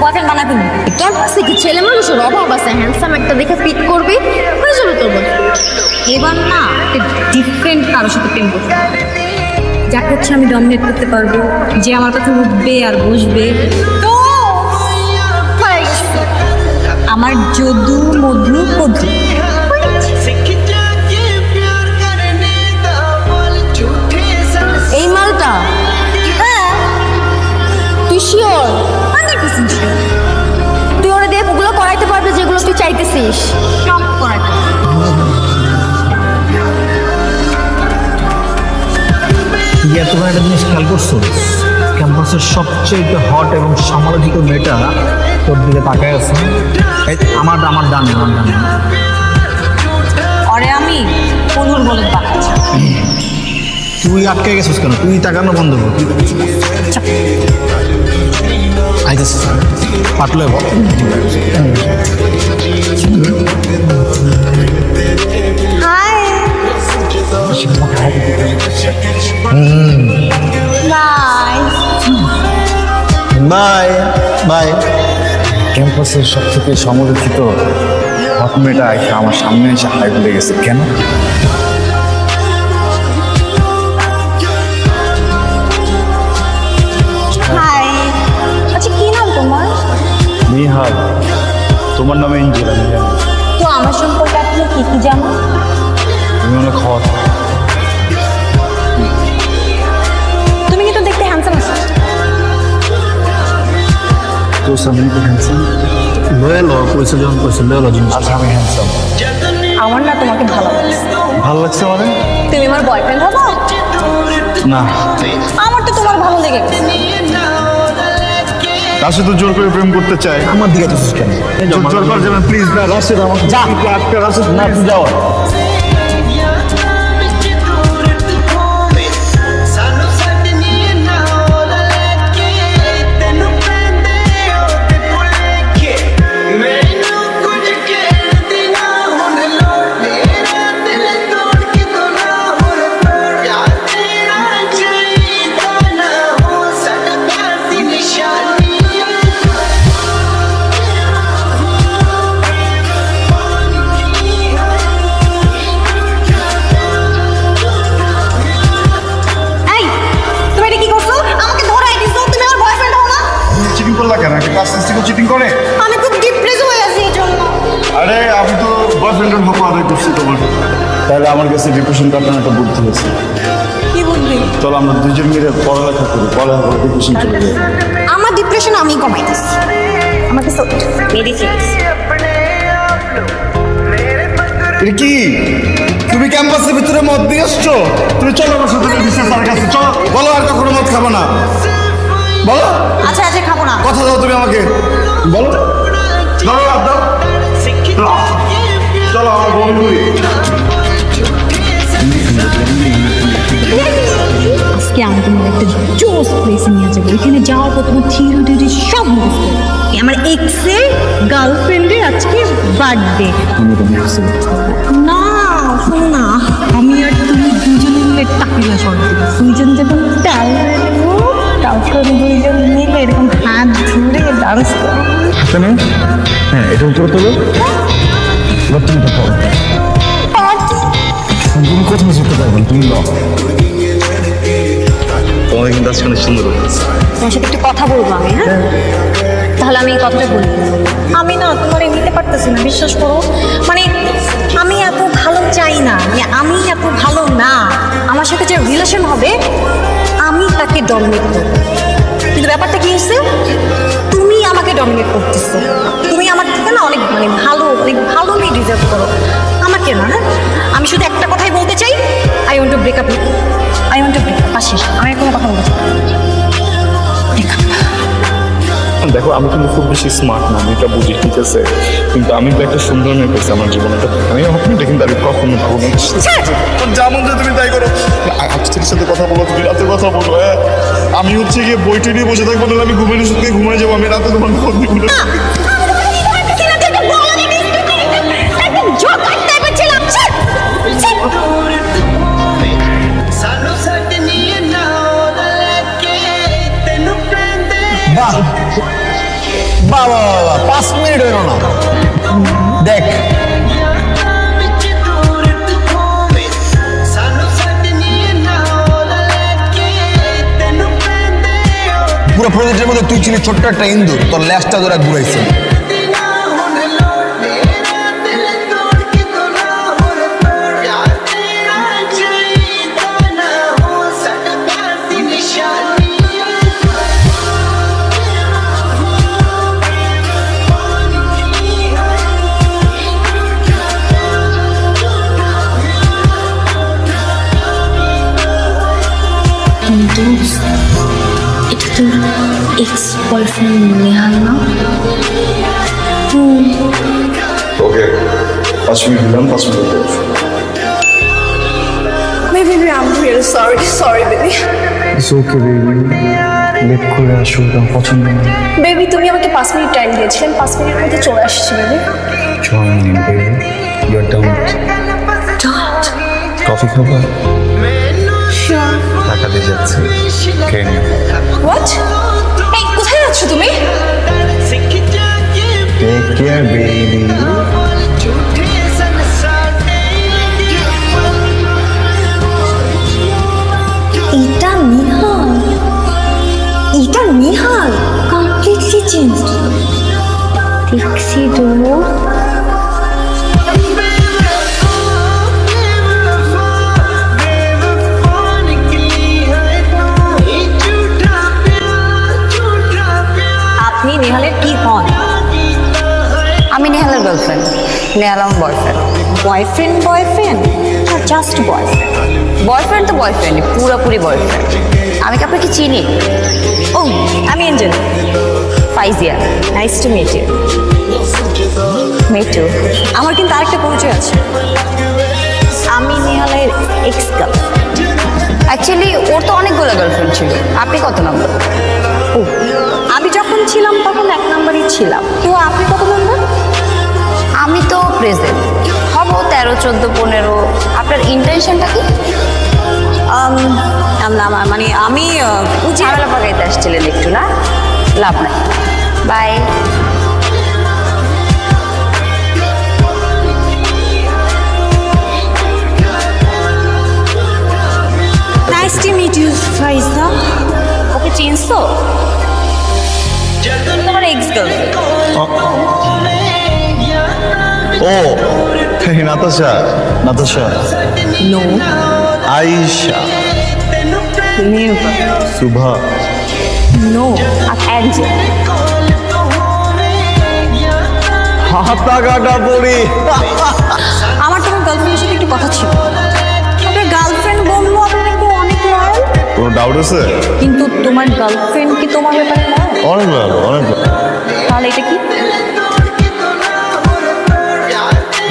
Boyfriend বানাবি না। ক্যাম্পাসে কি ছেলে মানুষের অভাব আছে? হ্যান্ডসাম একটা দেখে পিক করবি, হয়ে যাবে তোর বয়ফ্রেন্ড। এবার না ডিফারেন্ট কারোর সাথে প্রেম করতে হবে, যাকে হচ্ছে আমি ডমিনেট করতে পারবো, যে আমার কথা উঠবে আর বসবে। তো আমার যদু মধু মধু এই মালটা। হ্যাঁ তুই শিওর? 100% শিওর। তুই ওরা দিয়ে ওগুলো করাইতে পারবে যেগুলো তুই চাইতেছিস? সব করাইতে ইয়া, তোমার একটা জিনিস খেয়াল করছো? ক্যাম্পাসের সবচেয়ে হট এবং সমালোচিত মেয়েটা তোর দিকে তাকায় আছে। আমার ডানে। অরে আমি কোনুর বলে বানাচ্ছি। তুই আটকে গেছিস কেন? তুই তাকানো বন্ধ কর। আইতেছিস পাটলে বল। Hi bye bye. ক্যাম্পাসের সব থেকে সমালোচিত হট মেয়েটা এসে আমার সামনে এসে হাই বলে গেছে কেন? হাই। আচ্ছা কি নাম তোমার? নিহাল। তোমার নামে এঞ্জেল। আমি জানি তো আমার সম্পর্কে আপনি কি কি জানো? তুমি অনেক হট। তুমি কিন্তু দেখতে হ্যান্ডসাম আছো। তো সামনে তো হ্যান্ডসাম লয়াল কইছে, যখন কইছে লয়াল জিনিস। আচ্ছা আমি হ্যান্ডসাম। আমার না তোমাকে ভালো লাগছে। ভালো লাগছে মানে? তুমি আমার বয়ফ্রেন্ড হবো? না, আমার তো তোমার ভালো লেগে গেছে। রাশিদ তো জোর করে প্রেম করতে চায়। আমার দিকে তো কেন জোর কর যাবেন প্লিজ না রাশিদ, আমাকে যা আটকে রাশিদ না, তুই যাও। কেন একটা কাজ থেকে চিটিং করে? আমি খুব ডিপ্রেস হয়ে আছি এই জন্য। আরে আমি তো বয়ফ্রেন্ডের হক আদায় করছি তোমার। তাহলে আমার কাছে ডিপ্রেশন কাটানোর একটা বুদ্ধি আছে। কি বুদ্ধি? চলো আমরা দুজন মিলে পড়ালেখা করি, পড়ালেখা করে ডিপ্রেশন চলে যায়। আমার ডিপ্রেশন আমি কমাইতেছি। আমার কাছে মেডিসিন। এটা কি? তুমি ক্যাম্পাসের ভিতরে মদ দিয়ে আসছো? তুমি চলো আমার সাথে বিশেষ স্যারের কাছে চলো। বলো আর কখনো মদ খাবো না। বলো। আচ্ছা আচ্ছা খাবো না। কথা দাও তুমি আমাকে। বলো। দাও দাও। চলো আমার বন্ধু। আজকে আমি তোমার একটা জোস প্লেসে নিয়ে যাবো। এখানে যাওয়ার পর তোমার থিওরি সব মুখ আমার এক্সের গার্লফ্রেন্ডের আজকে বার্থডে। না শোনো না, আমি আর তুমি দুজনে মিলে টাকিলা শট দেবো। দুজন যখন তারপর দুইজন মিলে এরকম হাত ধরে ডান্স করবো। হ্যাঁ এটা উত্তর তো তুমি কোথাও যেতে পারবেন তুমি ল। তোমার কিন্তু আজকে অনেক সুন্দর হয়েছে। তোমার সাথে একটু কথা বলবো আমি। হ্যাঁ তাহলে আমি এই কথাটা বলি। আমি না তোমার নিতে পারতেছি না, বিশ্বাস করো। মানে আমি এত ভালো চাই না, আমি এত ভালো না। আমার সাথে যে রিলেশন হবে আমি তাকে ডমিনেট করবো। কিন্তু ব্যাপারটা কি হচ্ছে, তুমি আমাকে ডমিনেট করতেছো। তুমি আমার থেকে না অনেক অনেক ভালো মেয়ে ডিজার্ভ করো, আমাকে না। হ্যাঁ আমি শুধু একটা কথাই বলতে চাই, I want to break up. I want to break up. আসিস আমি কোনো কথা বলতে চাই। দেখো আমি কিন্তু খুব বেশি স্মার্ট না, আমি এটা বুঝি, ঠিক আছে, কিন্তু আমি তো একটা সুন্দর মেয়ে পেয়েছি আমার জীবনে। আমি এটা কিন্তু আমি কখনো ভাবো না। যেমন যে তুমি তাই করো, আজকের সাথে কথা বলো, তুমি রাতে কথা বলো। হ্যাঁ আমি হচ্ছে গিয়ে বইটা নিয়ে বসে থাকবো, না আমি ঘুমের সুখে ঘুমাই যাবো। আমি রাতে তোমার ফোন দিব না। বাবা 5 মিনিট হইল না। দেখ পুরো প্রজেক্টের মধ্যে তুই ছিলি ছোট্ট একটা ইন্দুর, তোর ল্যাসটা ধরে ঘুরাইছে। কিন্তু এটা তোর এক্স বয়ফ্রেন্ড নেহাল না? ওকে 5 মিনিট দিলাম, 5 minute Baby, I'm really sorry baby. It's okay baby, late করে আসুক, আমার পছন্দ না। বেবি তুমি আমাকে 5 মিনিট টাইম দিয়েছিলেন, 5 মিনিটের মধ্যে চলে আসছি baby. Join baby, you are down. Coffee খাবা? Sure. টাকা দিয়ে যাচ্ছি, খেয়ে নিও। What? এই কোথায় যাচ্ছ তুমি? Take care baby. এটা নিহাল, এটা নিহাল কমপ্লিটলি চেঞ্জ। দেখছি তো আপনি নেহালের কি হন? আমি নেহালের গার্লফ্রেন্ড, নেহাল আমার boyfriend. Boyfriend just boyfriend? Boyfriend তো বয়ফ্রেন্ড, পুরোপুরি বয়ফ্রেন্ড। আমি কি আপনাকে চিনি? ও আমি Angel. Faiziya. Nice to meet you. Me too. আমার কিন্তু আরেকটা পরিচয় আছে, আমি নেহালের এক্স গার্ল। অ্যাকচুয়ালি ওর তো অনেকগুলো গার্লফ্রেন্ড ছিল, আপনি কত নম্বর? ও আমি যখন ছিলাম তখন 1 নম্বরই ছিলাম, তো আপনি কত নম্বর? আমি তো প্রেজেন্ট, হব 13, 14, 15। আপনার ইন্টেনশনটা কি? মানে আমি ঝামেলা পাকাইতে আসছিলেন একটু, না? লাভ নাই, bye. Nice to meet you Faiza. Okay চিনছো? তোমার এক্স গার্লফ্রেন্ড। ও Natasha, Natasha, no Ayesha, never, Subha, no angel. হাতা কাটা পড়ি। আমার তোমার গার্লফ্রেন্ডের সাথে একটু কথা ছিল। আপনার গার্লফ্রেন্ড বললো আপনি নাকি অনেক লয়াল, কোনো ডাউট আছে? কিন্তু তোমার গার্লফ্রেন্ড কি তোমার ব্যাপারে লয়াল? অনেক ভালো, অনেক ভালো। তাহলে এটা কি?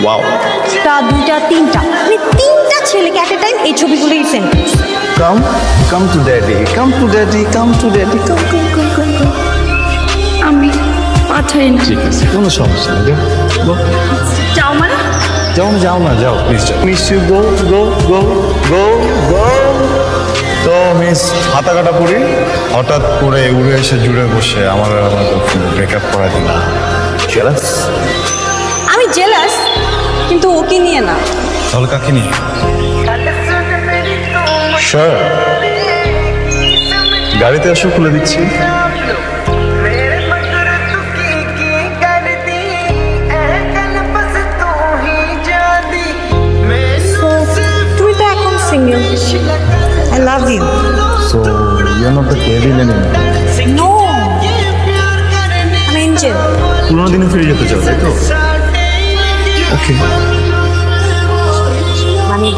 ওয়াও, তা 2টা 3টা মানে 3টা ছেলেকে এট এ টাইম এই ছবিগুলোই সেন্ড করছে। Come to daddy, come to daddy, come to daddy, come. আমি পাঠাই না। ঠিক আছে, কোনো সমস্যা নেই। যাও মানে? যাও না, যাও প্লিজ যাও। মিস ইউ, গো গো গো গো গো। তো মিস হাতা কাটা পড়ি হঠাৎ করে উড়ে এসে জুড়ে বসে আমার ব্রেকআপ করা দিল। জেলাস? আমি জেলাস, কিন্তু ওকে নিয়ে না। তাহলে কাকে নিয়ে? শিওর, গাড়িতে এসে খুলে দিচ্ছি। তুমি তো এখন single. I love you. So you are not the devil anymore. No, আমি এঞ্জেল। পুরোনো দিনে ফিরে যেতে চাও, তাই তো? ওকে, মানে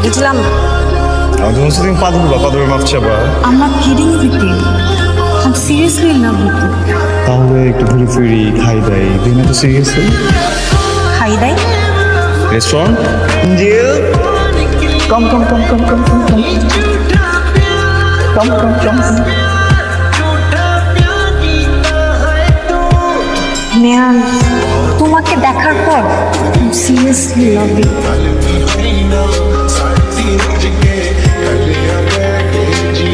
বুঝলাম না। আমি তোমার সাথে পা ধরবে মাপ চাবা। I'm not kidding with you. I'm seriously in love with you. তাহলে একটু ঘুরে ফিরি, খাই দাই, দিন এত সিরিয়াসলি। খাই দাই? Restaurant? Angel, come come come come come come come come come come. Nehal, তোমাকে দেখার পর seriously love you.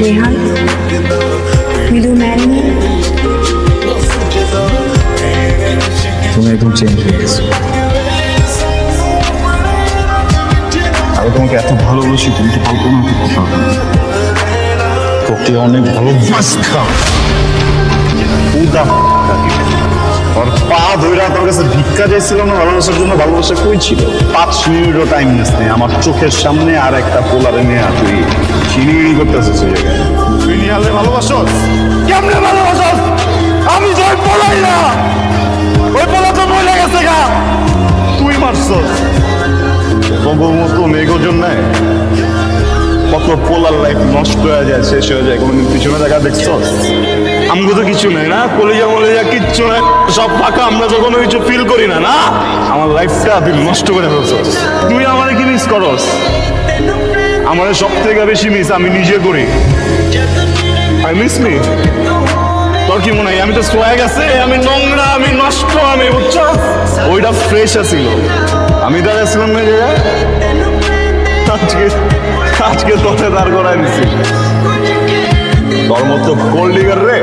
Nehal, will you marry me? একদম চেঞ্জ হয়ে গেছে। আমি তোমাকে এত ভালোবাসি, তুমি তো কল্পনা করতে পারবে না। তোকে অনেক ভালোবাসতাম। ওর পা ধইরা তোর কাছে ভিক্ষা চাইছিল না ভালোবাসার জন্য, ভালোবাসা কই ছিল? 5 মিনিটও টাইম নিস নেই, আমার চোখের সামনে আর একটা পোলারে নিয়ে তুই চিনিড়ি করতেছিস ওই জায়গায়। তুই নিহালে ভালোবাসস? কেমনে ভালোবাসস? আমি তো ওই পোলাই না, ওই পোলা তো মরে গেছে গা। তুই মারছস বঙ্গর মতো মেঘর জন্য। কত পোলার লাইফ নষ্ট হয়ে যায়, শেষ হয়ে যায়, কোনোদিন পিছনে দেখা দেখছস? আমগো তো কিছু নেই না, কলেজা মলেজা কিচ্ছু নাই, সব ফাঁকা, আমরা তো কোনো কিছু ফিল করি না। না, আমার লাইফটা তুই নষ্ট করে ফেলছস। তুই আমারে কি মিস করস? আমারে সব থেকে বেশি মিস আমি নিজে করি। I miss me. তোর কি মনে হয় আমি তো সোয়াগ আছে, আমি নোংরা, আমি নষ্ট, আমি বুঝছস? ওইটা ফ্রেশ আছিল, আমি দাঁড়াইছিলাম না জায়গায়। আজকে তোকে দাঁড় করাই দিছি। তোর মতো গোল্ড ডিগার রে